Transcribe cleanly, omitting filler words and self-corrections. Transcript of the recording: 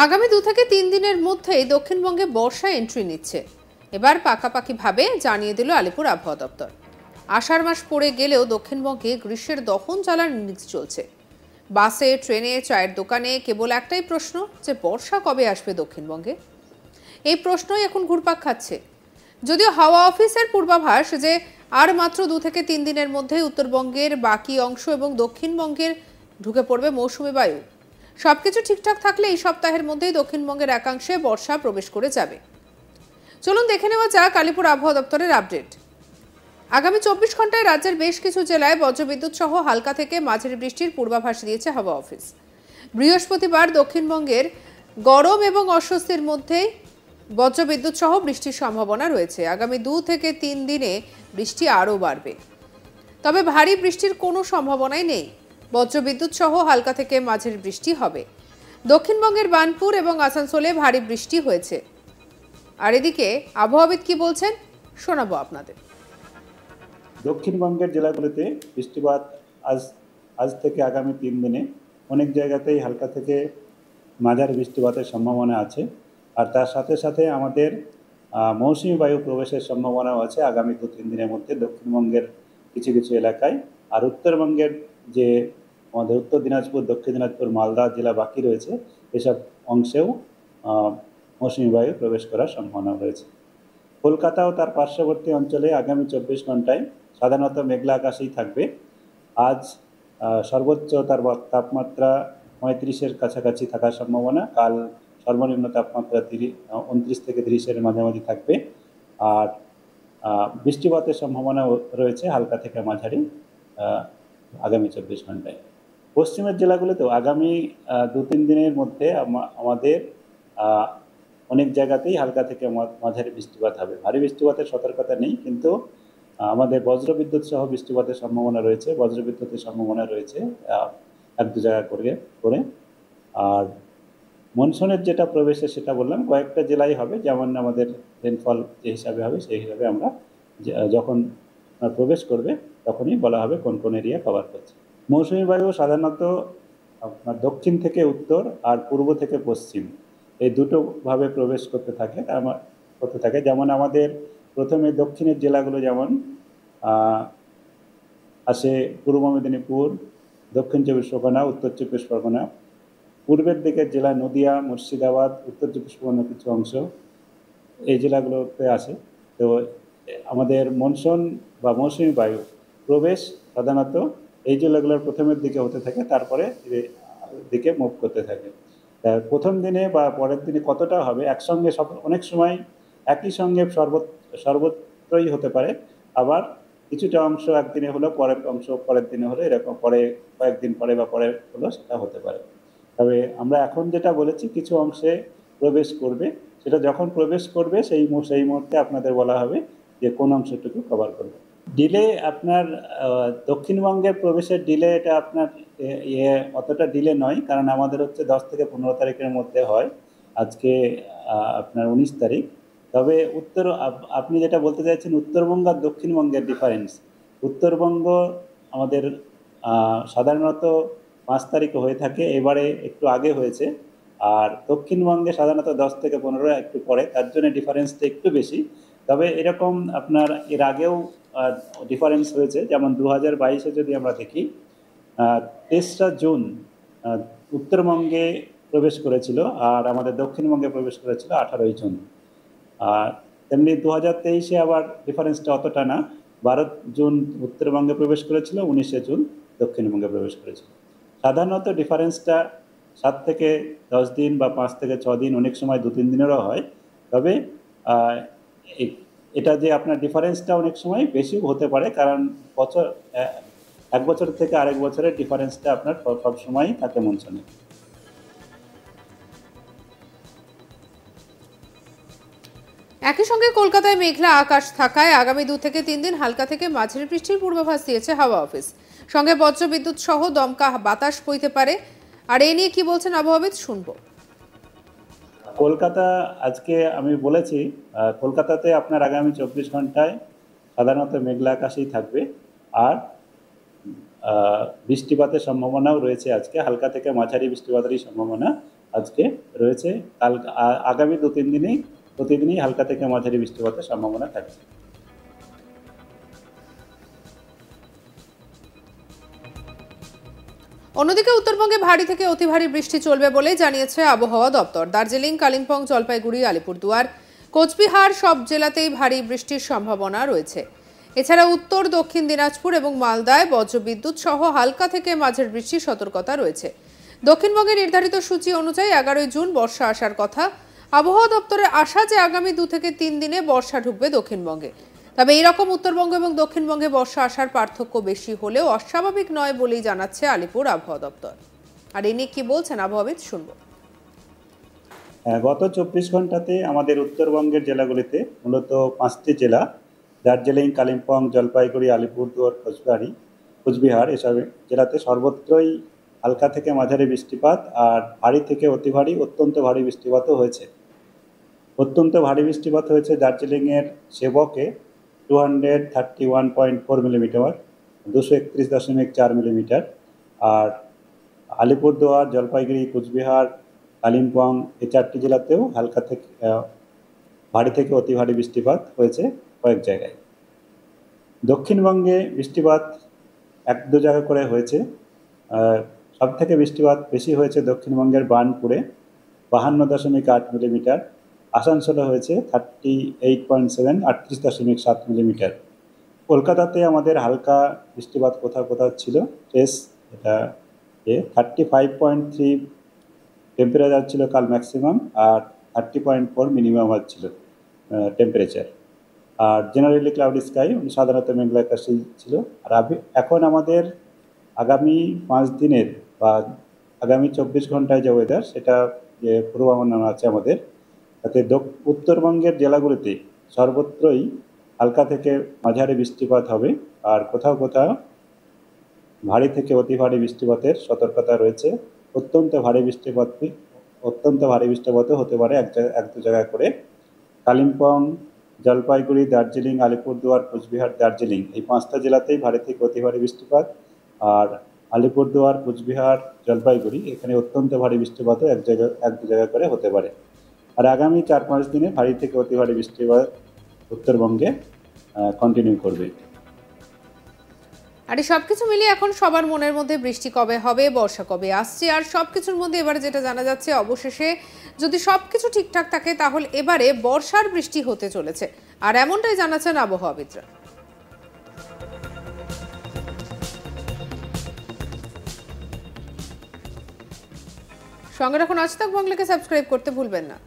আগামী 2 থেকে 3 দিনের মধ্যেই দক্ষিণবঙ্গে বর্ষা এন্ট্রি নিচ্ছে। এবার পাকাপাকিভাবে জানিয়ে দিল আলিপুর আবহাওয়া দপ্তর। আষাঢ় মাস পড়ে গেলেও দক্ষিণবঙ্গে গ্রীষ্মের দহন জ্বালার নিচ চলছে। বাসে, ট্রেনে, চায়ের দোকানে কেবল একটাই প্রশ্ন, যে বর্ষা কবে আসবে দক্ষিণবঙ্গে। এই প্রশ্নই এখন ঘুরপাক খাচ্ছে। যদিও হাওয়া অফিসের পূর্বাভাস যে আর মাত্র 2 থেকে 3 দিনের মধ্যে উত্তরবঙ্গের বাকি অংশ এবং দক্ষিণবঙ্গের ঢুকে পড়বে মৌসুমী বায়ু। সবকিছু ঠিকঠাক থাকলে এই সপ্তাহের মধ্যেই দক্ষিণবঙ্গের একাংশে বর্ষা প্রবেশ করে যাবে। চলুন দেখে নেওয়া যাক আলিপুর আবহাওয়া দপ্তরের আপডেট। আগামী 24 ঘন্টায় রাজ্যের বেশ কিছু জেলায় বজ্রবিদ্যুৎ সহ হালকা থেকে মাঝারি বৃষ্টির পূর্বাভাস দিয়েছে হাওয়া অফিস। বৃহস্পতিবার দক্ষিণবঙ্গের গরম এবং অস্বস্তির মধ্যে বজ্রবিদ্যুৎ সহ বৃষ্টির সম্ভাবনা রয়েছে। আগামী 2 থেকে 3 দিনে বৃষ্টি আরও বাড়বে, তবে ভারী বৃষ্টির কোনো সম্ভাবনাই নেই। বজ্রবিদ্যুৎ সহ হালকা থেকে মাঝারি বৃষ্টি হবে। দক্ষিণবঙ্গের বার্নপুর এবং আসানসোলে ভারী বৃষ্টি হয়েছে। আর এদিকে আবহাওয়াবিদ কি বলছেন শোনাবো আপনাদের। দক্ষিণবঙ্গের জেলাগুলিতে বৃষ্টিপাত আজ থেকে আগামী 3 দিনে অনেক জায়গাতেই হালকা থেকে মাঝারি বৃষ্টিপাতের সম্ভাবনা আছে। আর তার সাথে সাথে আমাদের মৌসুমী বায়ু প্রবেশের সম্ভাবনাও আছে আগামী 2-3 দিনের মধ্যে দক্ষিণবঙ্গের কিছু কিছু এলাকায়। আর উত্তরবঙ্গের যে আমাদের উত্তর দিনাজপুর, দক্ষিণ দিনাজপুর, মালদা জেলা বাকি রয়েছে, এসব অংশেও মৌসুমী বায়ু প্রবেশ করার সম্ভাবনা রয়েছে। কলকাতা ও তার পার্শ্ববর্তী অঞ্চলে আগামী 24 ঘন্টায় সাধারণত মেঘলা আকাশেই থাকবে। আজ সর্বোচ্চ তাপমাত্রা 35-এর কাছাকাছি থাকার সম্ভাবনা। কাল সর্বনিম্ন তাপমাত্রা 29 থেকে 30-এর মাঝামাঝি থাকবে। আর বৃষ্টিপাতের সম্ভাবনা রয়েছে হালকা থেকে মাঝারি আগামী 24 ঘন্টায়। পশ্চিমের জেলাগুলোতেও আগামী 2-3 দিনের মধ্যে আমাদের অনেক জায়গাতেই হালকা থেকে মাঝারি বৃষ্টিপাত হবে। ভারী বৃষ্টিপাতের সতর্কতা নেই, কিন্তু আমাদের বজ্রবিদ্যুৎ সহ বৃষ্টিপাতের সম্ভাবনা রয়েছে। বজ্রবিদ্যুতের সম্ভাবনা রয়েছে 1-2 জায়গা করে। আর মনসুনের যেটা প্রবেশে সেটা বললাম কয়েকটা জেলায় হবে, যেমন আমাদের রেনফল যে হিসাবে হবে সেই হিসাবে আমরা যখন প্রবেশ করবে তখনই বলা হবে কোন কোন এরিয়া কভার করছে। মৌসুমী বায়ু সাধারণত আপনার দক্ষিণ থেকে উত্তর আর পূর্ব থেকে পশ্চিম এই দুটোভাবে প্রবেশ করতে থাকে। যেমন আমাদের প্রথমে দক্ষিণের জেলাগুলো যেমন আসে পূর্ব মেদিনীপুর, দক্ষিণ 24 পরগনা, উত্তর 24 পরগনা। পূর্বের দিকের জেলা নদিয়া, মুর্শিদাবাদ, উত্তর 24 পরগনার কিছু অংশ এই জেলাগুলোতে আসে। তো আমাদের মনসুন বা মৌসুমী বায়ু প্রবেশ সাধারণত এই জেলাগুলোর প্রথমের দিকে হতে থাকে, তারপরে দিকে মুভ করতে থাকে। প্রথম দিনে বা পরের দিনে কতটা হবে একসঙ্গে অনেক সময় একই সঙ্গে সর্বত্রই হতে পারে। আবার কিছুটা অংশ একদিনে হলো, পরের অংশ পরের দিনে হলো, এরকম পরে কয়েকদিন পরে বা পরে হলো সেটা হতে পারে। তবে আমরা এখন যেটা বলেছি কিছু অংশে প্রবেশ করবে, সেটা যখন প্রবেশ করবে সেই মুহূর্তে আপনাদের বলা হবে যে কোন অংশটুকু কভার করবে। ডিলে আপনার দক্ষিণবঙ্গের প্রবেশের ডিলে এটা আপনার অতটা ডিলে নয়, কারণ আমাদের হচ্ছে 10 থেকে 15 তারিখের মধ্যে হয়। আজকে আপনার 19 তারিখ। তবে আপনি যেটা বলতে চাইছেন উত্তরবঙ্গ আর দক্ষিণবঙ্গের ডিফারেন্স। উত্তরবঙ্গ আমাদের সাধারণত 5 তারিখে হয়ে থাকে, এবারে একটু আগে হয়েছে। আর দক্ষিণবঙ্গে সাধারণত 10 থেকে 15 একটু পরে, তার জন্য ডিফারেন্সটা একটু বেশি। তবে এরকম আপনার এর আগেও ডিফারেন্স হয়েছে। যেমন 2022-এ যদি আমরা দেখি 23 জুন উত্তরবঙ্গে প্রবেশ করেছিল আর আমাদের দক্ষিণবঙ্গে প্রবেশ করেছিল 18 জুন। আর তেমনি 2023-এ আবার ডিফারেন্সটা অতটা না, 12 জুন উত্তরবঙ্গে প্রবেশ করেছিল, 19 জুন দক্ষিণবঙ্গে প্রবেশ করেছিল। সাধারণত ডিফারেন্সটা 7 থেকে 10 দিন বা 5 থেকে 6 দিন, অনেক সময় 2-3 দিনেরও হয়। তবে এটা যে আপনার ডিফারেন্সটা অনেক সময় বেশি হতে পারে, কারণ এক বছর থেকে আরেক বছরের ডিফারেন্সটা আপনার সবসময়ই থাকে মনসুনে। একই সঙ্গে কলকাতায় মেঘলা আকাশ থাকায় আগামী 2 থেকে 3 দিন হালকা থেকে মাঝারি বৃষ্টির পূর্বাভাস দিয়েছে হাওয়া অফিস। সঙ্গে বজ্রবিদ্যুৎ সহ দমকা বাতাস বইতে পারে। আর এই নিয়ে কি বলছেন আবহাওয়াবিদ শুনবো। কলকাতা আজকে আমি বলেছি কলকাতাতে আপনার আগামী 24 ঘন্টায় সাধারণত মেঘলা আকাশেই থাকবে। আর বৃষ্টিপাতের সম্ভাবনাও রয়েছে আজকে, হালকা থেকে মাঝারি বৃষ্টিপাতেরই সম্ভাবনা। আজকে রয়েছে। আগামী 2-3 দিনেই প্রতিদিনই হালকা থেকে মাঝারি বৃষ্টিপাতের সম্ভাবনা থাকছে। অন্যদিকে উত্তরবঙ্গে ভারী থেকে অতি ভারী বৃষ্টি চলবে বলে জানিয়েছে আবহাওয়া দপ্তর। দার্জিলিং, কালিম্পং, জলপাইগুড়ি, আলিপুরদুয়ার, কোচবিহার সব জেলাতেই ভারী বৃষ্টির সম্ভাবনা রয়েছে। এছাড়া উত্তর, দক্ষিণ দিনাজপুর এবং মালদায় বজ্রবিদ্যুৎ সহ হালকা থেকে মাঝারি বৃষ্টির সতর্কতা রয়েছে। দক্ষিণবঙ্গে নির্ধারিত সূচি অনুযায়ী 11 জুন বর্ষা আসার কথা। আবহাওয়া দপ্তরের আশা যে আগামী 2 থেকে 3 দিনে বর্ষা ঢুকবে দক্ষিণবঙ্গে। তবে এইরকম উত্তরবঙ্গ এবং দক্ষিণবঙ্গে বর্ষা আসার পার্থক্য বেশি হলেও অস্বাভাবিক নয় বলেই জানাচ্ছে আলিপুর আবহাওয়া দপ্তর। আর এ নিয়ে কি বলছেন আবহাওয়াবিদ শুনবো। গত 24 ঘন্টাতে আমাদের উত্তরবঙ্গের জেলাগুলিতে মূলত 5টি জেলা, দার্জিলিং, কালিম্পং, জলপাইগুড়ি, আলিপুরদুয়ার, কোচবিহার এসব জেলাতে সর্বত্রই হালকা থেকে মাঝারি বৃষ্টিপাত আর ভারী থেকে অতি ভারী, অত্যন্ত ভারী বৃষ্টিপাতও হয়েছে। অত্যন্ত ভারী বৃষ্টিপাত হয়েছে দার্জিলিংয়ের সেবকে 231.4 মিলিমিটার, 231.4 মিলিমিটার। আর আলিপুরদুয়ার, জলপাইগুড়ি, কোচবিহার, কালিম্পং এই 4টি জেলাতেও হালকা থেকে ভারী থেকে অতি ভারী বৃষ্টিপাত হয়েছে কয়েক জায়গায়। দক্ষিণবঙ্গে বৃষ্টিপাত 1-2 জায়গা করে হয়েছে। সব থেকে বৃষ্টিপাত বেশি হয়েছে দক্ষিণবঙ্গের বার্নপুরে 52.8 মিলিমিটার, আসানসোলে হয়েছে 38.7 38.7 মিলিমিটার। কলকাতাতে আমাদের হালকা বৃষ্টিপাত কোথাও কোথাও ছিল, এটা 35.3 টেম্পারেচার ছিল কাল ম্যাক্সিমাম, আর 30.4 মিনিমাম ছিল temperature. Are generally cloudy sky, সাধারণত মেঘলা আকাশ ছিল। আর এখন আমাদের আগামী 5 দিনের বা আগামী 24 ঘন্টায় যে ওয়েদার, সেটা যে পূর্বানুমান আছে আমাদের, তাতে উত্তরবঙ্গের জেলাগুলিতে সর্বত্রই হালকা থেকে মাঝারি বৃষ্টিপাত হবে। আর কোথাও কোথাও ভারী থেকে অতি ভারী বৃষ্টিপাতের সতর্কতা রয়েছে। অত্যন্ত ভারী বৃষ্টিপাতও হতে পারে 1-2 জায়গায় করে। কালিম্পং, জলপাইগুড়ি, দার্জিলিং, আলিপুরদুয়ার, কোচবিহার, দার্জিলিং এই 5টা জেলাতেই ভারী থেকে অতি ভারী বৃষ্টিপাত। আর আলিপুরদুয়ার, কোচবিহার, জলপাইগুড়ি এখানে অত্যন্ত ভারী বৃষ্টিপাতও 1-2 জায়গা করে হতে পারে। আর আগামী 4-5 দিনে ভারী থেকে অতি ভারী বৃষ্টিপাত উত্তরবঙ্গে কন্টিনিউ করবে। আর এই সবকিছু মিলিয়ে এখন সবার মনের মধ্যে বৃষ্টি কবে হবে, বর্ষা কবে আসছে, আর সবকিছুর মধ্যে এবারে যেটা জানা যাচ্ছে অবশেষে যদি সবকিছু ঠিকঠাক থাকে তাহলে এবারে বর্ষার বৃষ্টি হতে চলেছে। আর এমনটাই জানাচ্ছেন আবহাওয়াবিদরা। সঙ্গে রাখুন আজ তাক বাংলাকে, সাবস্ক্রাইব করতে ভুলবেন না।